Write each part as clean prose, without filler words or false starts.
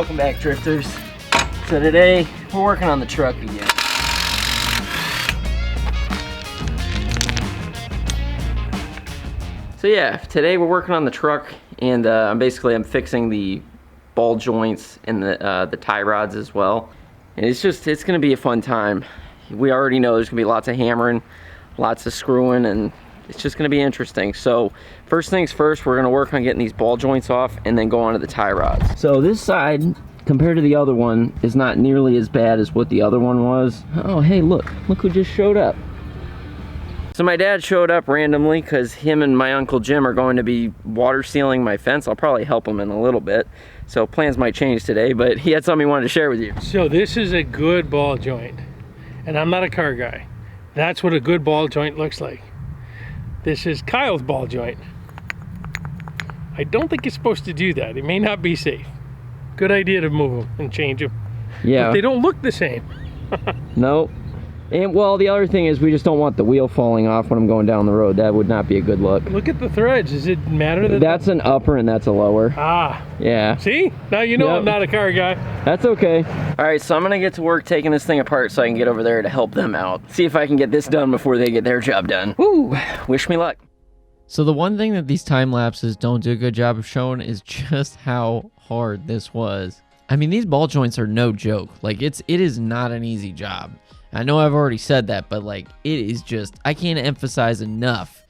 Welcome back, drifters. So today we're working on the truck again. So yeah, today we're working on the truck, and I'm fixing the ball joints and the tie rods as well. And it's gonna be a fun time. We already know there's gonna be lots of hammering, lots of screwing, and it's just gonna be interesting. So first things first, we're gonna work on getting these ball joints off and then go on to the tie rods. So this side, compared to the other one, is not nearly as bad as what the other one was. Oh, hey, look who just showed up. So my dad showed up randomly because him and my Uncle Jim are going to be water sealing my fence. I'll probably help him in a little bit. So plans might change today, but he had something he wanted to share with you. So this is a good ball joint. And I'm not a car guy. That's what a good ball joint looks like. This is Kyle's ball joint. I don't think it's supposed to do that. It may not be safe. Good idea to move them and change them. Yeah. But they don't look the same. Nope. And well, the other thing is we just don't want the wheel falling off when I'm going down the road. That would not be a good look. Look at the threads. Does it matter that that's an upper and that's a lower? Ah. Yeah. See? Now you know Yep. I'm not a car guy. That's okay. All right, so I'm gonna get to work taking this thing apart so I can get over there to help them out. See if I can get this done before they get their job done. Woo! Wish me luck. So the one thing that these time lapses don't do a good job of showing is just how hard this was. I mean, these ball joints are no joke. Like it is not an easy job. I know I've already said that, but like it is just, I can't emphasize enough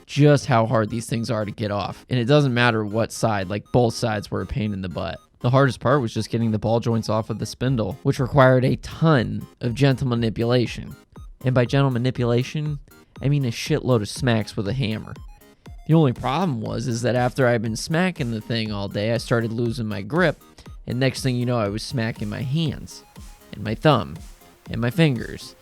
just how hard these things are to get off. And it doesn't matter what side, like both sides were a pain in the butt. The hardest part was just getting the ball joints off of the spindle, which required a ton of gentle manipulation. And by gentle manipulation, I mean a shitload of smacks with a hammer. The only problem is that after I'd been smacking the thing all day, I started losing my grip. And next thing you know, I was smacking my hands and my thumb and my fingers.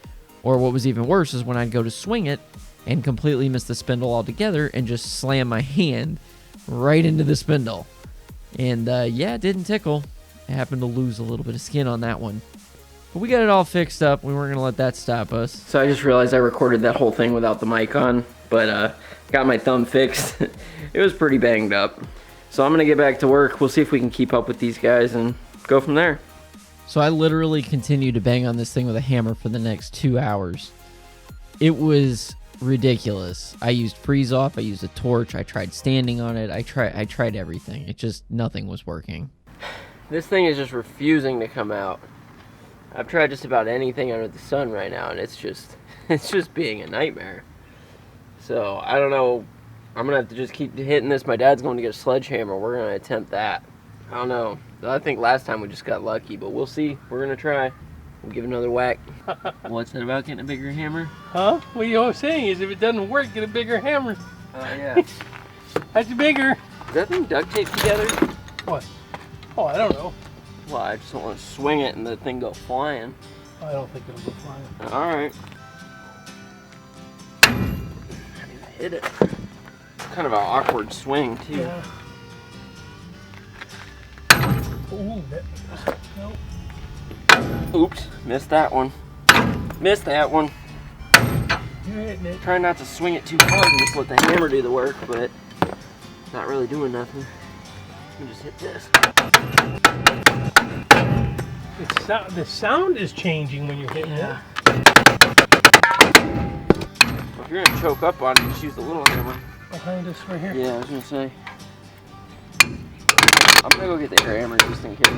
Or what was even worse is when I'd go to swing it and completely miss the spindle altogether and just slam my hand right into the spindle. And yeah, it didn't tickle. I happened to lose a little bit of skin on that one. But we got it all fixed up. We weren't going to let that stop us. So I just realized I recorded that whole thing without the mic on, but got my thumb fixed. It was pretty banged up. So I'm gonna get back to work. We'll see if we can keep up with these guys and go from there. So I literally continued to bang on this thing with a hammer for the next 2 hours. It was ridiculous. I used freeze off, I used a torch, I tried standing on it, I tried everything. It just, nothing was working. This thing is just refusing to come out. I've tried just about anything under the sun right now, and it's just being a nightmare. So I don't know. I'm gonna have to just keep hitting this. My dad's going to get a sledgehammer. We're gonna attempt that. I don't know. I think last time we just got lucky, but we'll see. We're gonna try. We'll give it another whack. What's that about getting a bigger hammer? Huh? What you're saying is if it doesn't work, get a bigger hammer. Oh yeah. That's bigger. Is that thing duct taped together? What? Oh, I don't know. Well, I just don't want to swing it and the thing go flying. I don't think it'll go flying. All right. I need to hit it. Kind of an awkward swing too. Yeah. Ooh, nope. Oops, missed that one. Missed that one. You're hitting it. Try not to swing it too hard and just let the hammer do the work, but it's not really doing nothing. You just hit this. The sound is changing when you're hitting it. Well, if you're gonna choke up on it, just use the little hammer. Behind us right here. Yeah, I was gonna say. I'm gonna go get the air hammer just in case.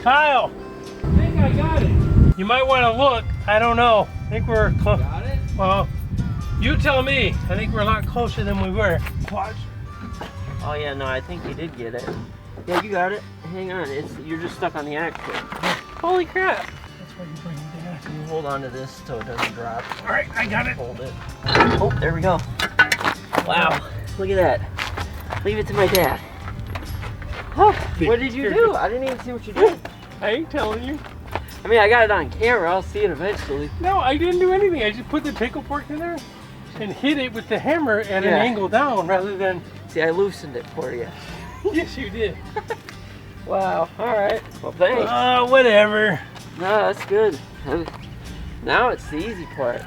Kyle! I think I got it. You might want to look. I don't know. I think we're close. Got it? Well, you tell me. I think we're a lot closer than we were. Watch. Oh yeah, no, I think you did get it. Yeah, you got it. Hang on, you're just stuck on the axle. Holy crap. That's why you bring it down. You hold on to this so it doesn't drop. All right, I got it. Hold it. Oh, there we go. Wow, look at that. Leave it to my dad. Oh, what did you do? I didn't even see what you did. I ain't telling you. I mean, I got it on camera. I'll see it eventually. No, I didn't do anything. I just put the pickle fork in there and hit it with the hammer at an angle down rather than... See, I loosened it for you. Yes, you did. Wow, all right. Well, thanks. Whatever. No, that's good. Now it's the easy part.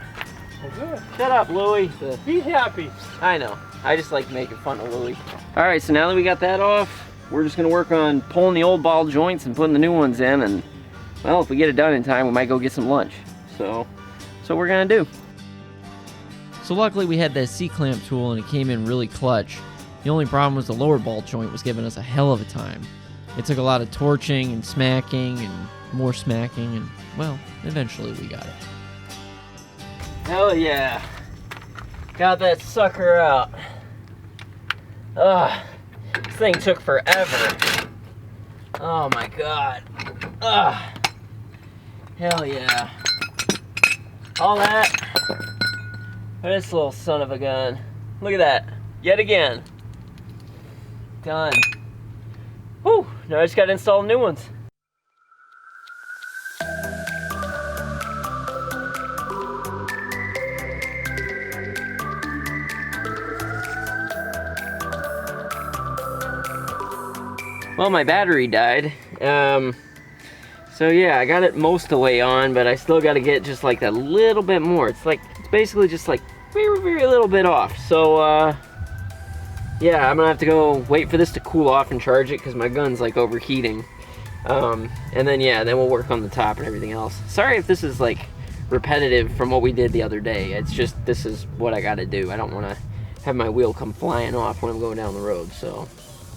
Well, good. Shut up, Louie. Be happy. I know. I just like making fun of Louie. All right, so now that we got that off, we're just gonna work on pulling the old ball joints and putting the new ones in, and well, if we get it done in time, we might go get some lunch. So that's what we're gonna do. So luckily we had that C-clamp tool and it came in really clutch. The only problem was the lower ball joint was giving us a hell of a time. It took a lot of torching and smacking and more smacking, and well, eventually we got it. Hell yeah. Got that sucker out. Ugh, this thing took forever. Oh my god. Ugh. Hell yeah. All that. This little son of a gun. Look at that. Yet again. Done. Whew. Now I just gotta install new ones. Well, my battery died. So yeah, I got it most of the way on, but I still got to get just like that little bit more. It's basically just like very, very little bit off. So yeah, I'm gonna have to go wait for this to cool off and charge it because my gun's like overheating. And then yeah, then we'll work on the top and everything else. Sorry if this is like repetitive from what we did the other day. It's just, this is what I got to do. I don't want to have my wheel come flying off when I'm going down the road. So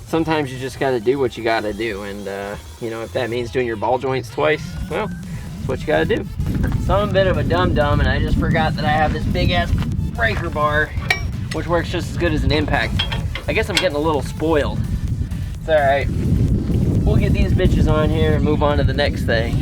sometimes you just got to do what you got to do, and you know, if that means doing your ball joints twice, well, that's what you got to do. So I'm a bit of a dum-dum, and I just forgot that I have this big-ass breaker bar, which works just as good as an impact. I guess I'm getting a little spoiled. It's all right. We'll get these bitches on here and move on to the next thing.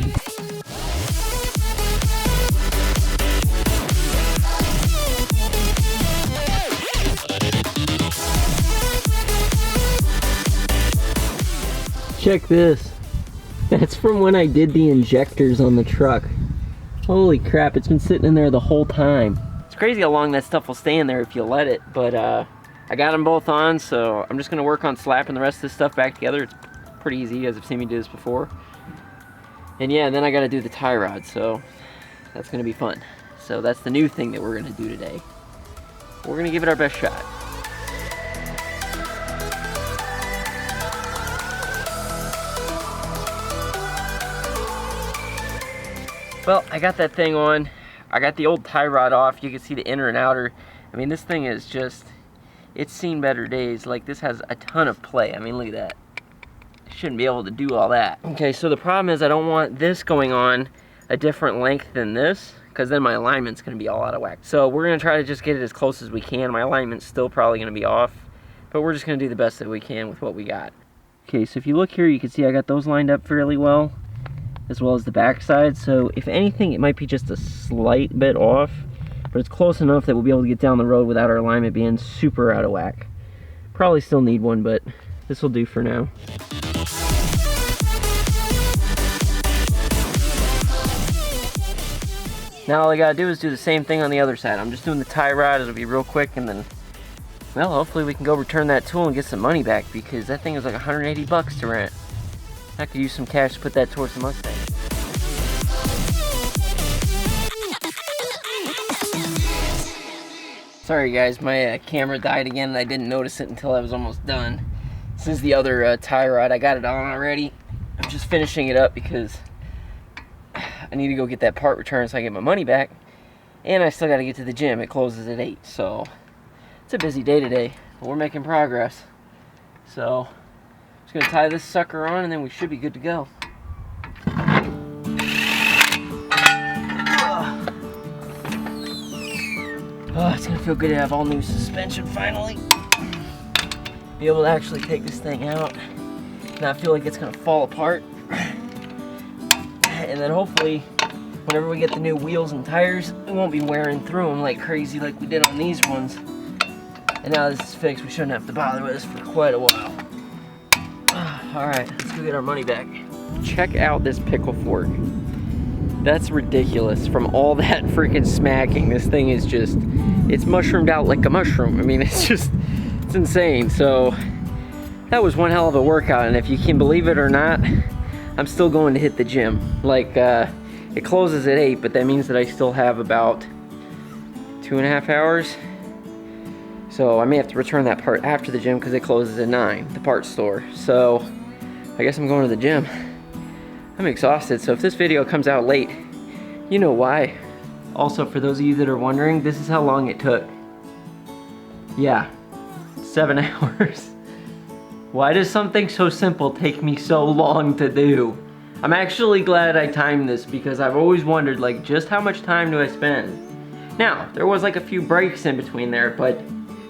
Check this. That's from when I did the injectors on the truck. Holy crap, it's been sitting in there the whole time. It's crazy how long that stuff will stay in there if you let it, but I got them both on, so I'm just gonna work on slapping the rest of this stuff back together. It's pretty easy, you guys have seen me do this before. And yeah, then I gotta do the tie rod, so that's gonna be fun. So that's the new thing that we're gonna do today. We're gonna give it our best shot. Well, I got that thing on. I got the old tie rod off. You can see the inner and outer. I mean, this thing is just, it's seen better days. Like, this has a ton of play. I mean, look at that. I shouldn't be able to do all that. Okay, so the problem is I don't want this going on a different length than this, because then my alignment's going to be all out of whack. So we're going to try to just get it as close as we can. My alignment's still probably going to be off, but we're just going to do the best that we can with what we got. Okay, so if you look here, you can see I got those lined up fairly well, as well as the back side. So if anything, it might be just a slight bit off, but it's close enough that we'll be able to get down the road without our alignment being super out of whack. Probably still need one, but this will do for now. Now all I gotta do is do the same thing on the other side. I'm just doing the tie rod. It'll be real quick, and then, well, hopefully we can go return that tool and get some money back, because that thing is like 180 bucks to rent. I could use some cash to put that towards the Mustang. Sorry guys, my camera died again and I didn't notice it until I was almost done. This is the other tie rod. I got it on already. I'm just finishing it up because I need to go get that part returned so I get my money back. And I still got to get to the gym. It closes at 8, so it's a busy day today, but we're making progress. So just gonna tie this sucker on and then we should be good to go. Oh, it's gonna feel good to have all new suspension finally. Be able to actually take this thing out, not feel like it's gonna fall apart. And then hopefully, whenever we get the new wheels and tires, we won't be wearing through them like crazy like we did on these ones. And now this is fixed, we shouldn't have to bother with this for quite a while. Alright, let's go get our money back. Check out this pickle fork. That's ridiculous. From all that freaking smacking, this thing is just, it's mushroomed out like a mushroom. I mean, it's just, it's insane. So that was one hell of a workout, and if you can believe it or not, I'm still going to hit the gym. Like, it closes at 8, but that means that I still have about 2.5 hours. So So I may have to return that part after the gym because it closes at 9, the parts store. So I guess I'm going to the gym. I'm exhausted, so if this video comes out late, you know why. Also, for those of you that are wondering, this is how long it took. Yeah, 7 hours. Why does something so simple take me so long to do? I'm actually glad I timed this because I've always wondered, like, just how much time do I spend? Now, there was like a few breaks in between there, but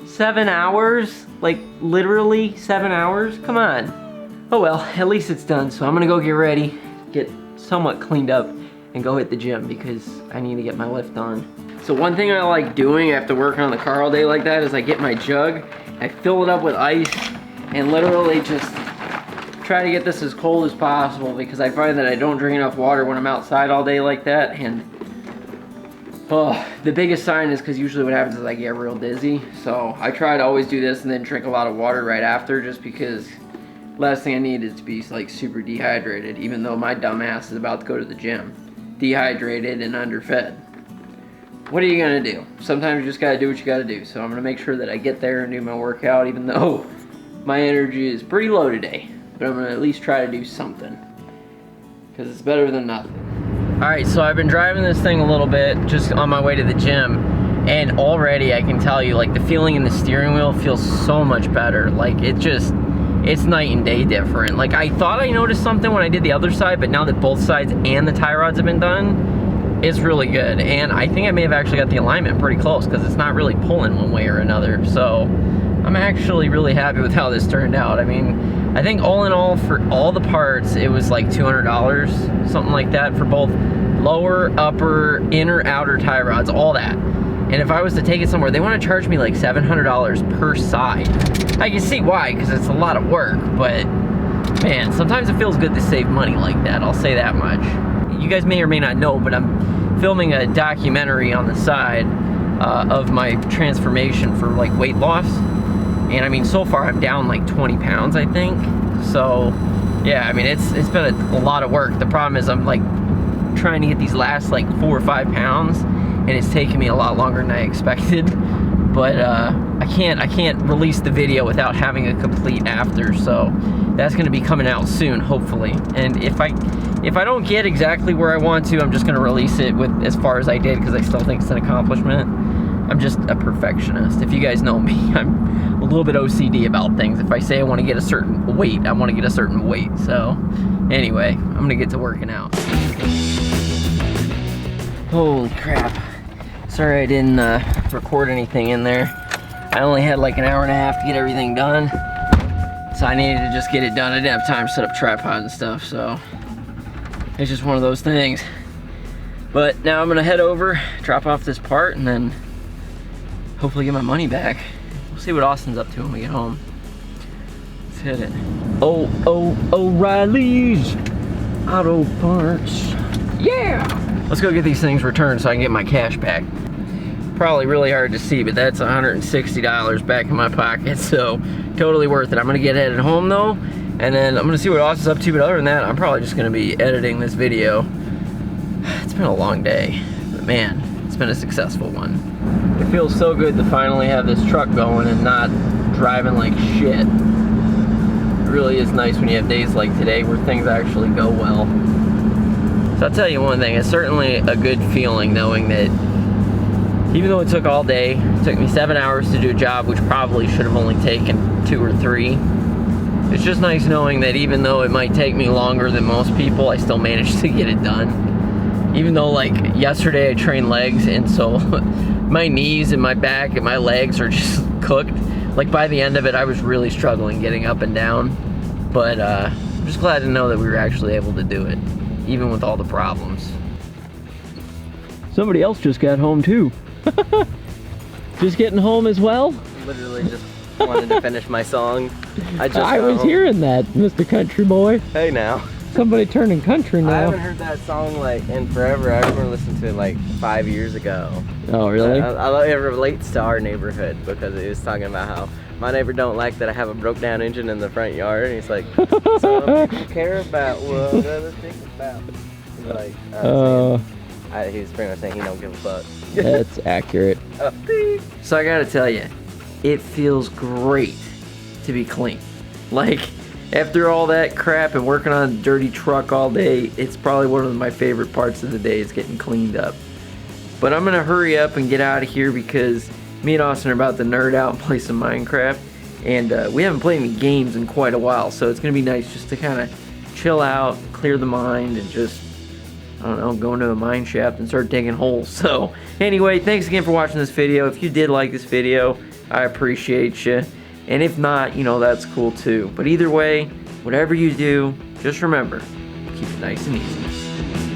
7 hours? Like, literally 7 hours? Come on. Oh well, at least it's done, so I'm gonna go get ready, get somewhat cleaned up, and go hit the gym because I need to get my lift on. So one thing I like doing after working on the car all day like that is I get my jug, I fill it up with ice, and literally just try to get this as cold as possible because I find that I don't drink enough water when I'm outside all day like that. And the biggest sign is because usually what happens is I get real dizzy. So I try to always do this and then drink a lot of water right after, just because last thing I need is to be like super dehydrated, even though my dumb ass is about to go to the gym. Dehydrated and underfed. What are you gonna do? Sometimes you just gotta do what you gotta do. So I'm gonna make sure that I get there and do my workout, even though my energy is pretty low today. But I'm gonna at least try to do something, because it's better than nothing. All right, so I've been driving this thing a little bit just on my way to the gym, and already I can tell you, like, the feeling in the steering wheel feels so much better. Like, it's night and day different. Like, I thought I noticed something when I did the other side, but now that both sides and the tie rods have been done, it's really good. And I think I may have actually got the alignment pretty close because it's not really pulling one way or another. So I'm actually really happy with how this turned out. I mean, I think all in all, for all the parts, it was like $200, something like that, for both lower, upper, inner, outer tie rods, all that. And if I was to take it somewhere, they want to charge me like $700 per side. I can see why, because it's a lot of work, but man, sometimes it feels good to save money like that, I'll say that much. You guys may or may not know, but I'm filming a documentary on the side of my transformation for like weight loss. And I mean, so far I'm down like 20 pounds, I think. So yeah, I mean, it's been a lot of work. The problem is I'm like trying to get these last like 4 or 5 pounds, and it's taking me a lot longer than I expected. But I can't release the video without having a complete after, so that's gonna be coming out soon, hopefully. And if I don't get exactly where I want to, I'm just gonna release it with as far as I did, because I still think it's an accomplishment. I'm just a perfectionist. If you guys know me, I'm a little bit OCD about things. If I say I want to get a certain weight, I want to get a certain weight. So anyway, I'm gonna get to working out. Holy crap. Sorry I didn't record anything in there. I only had like an hour and a half to get everything done. So I needed to just get it done. I didn't have time to set up tripod and stuff, so it's just one of those things. But now I'm gonna head over, drop off this part, and then hopefully get my money back. We'll see what Austin's up to when we get home. Let's hit it. O'Reilly's Auto Parts. Yeah! Let's go get these things returned so I can get my cash back. Probably really hard to see, but that's $160 back in my pocket, so totally worth it. I'm gonna get headed home though, and then I'm gonna see what Austin's up to, but other than that, I'm probably just gonna be editing this video. It's been a long day, but man, it's been a successful one. It feels so good to finally have this truck going and not driving like shit. It really is nice when you have days like today where things actually go well. So I'll tell you one thing, it's certainly a good feeling knowing that even though it took all day, it took me 7 hours to do a job which probably should have only taken 2 or 3. It's just nice knowing that even though it might take me longer than most people, I still managed to get it done. Even though like yesterday I trained legs, and so my knees and my back and my legs are just cooked. Like by the end of it, I was really struggling getting up and down. But I'm just glad to know that we were actually able to do it, even with all the problems. Somebody else just got home too. Just getting home as well? Literally just wanted to finish my song. I was hearing that, Mr. Country Boy. Hey now. Somebody turning country now. I haven't heard that song like in forever. I remember listening to it like 5 years ago. Oh really? It relates to our neighborhood because it was talking about how my neighbor don't like that I have a broke down engine in the front yard, and he's like, some people care about what other think about. Like, he was pretty much saying he don't give a fuck. That's accurate. So I gotta tell you, it feels great to be clean. Like, after all that crap and working on a dirty truck all day, it's probably one of my favorite parts of the day is getting cleaned up. But I'm gonna hurry up and get out of here because me and Austin are about to nerd out and play some Minecraft. And we haven't played any games in quite a while, so it's gonna be nice just to kind of chill out, clear the mind, and just, I don't know, go into a mine shaft and start digging holes. So anyway, thanks again for watching this video. If you did like this video, I appreciate you. And if not, you know, that's cool too. But either way, whatever you do, just remember, keep it nice and easy.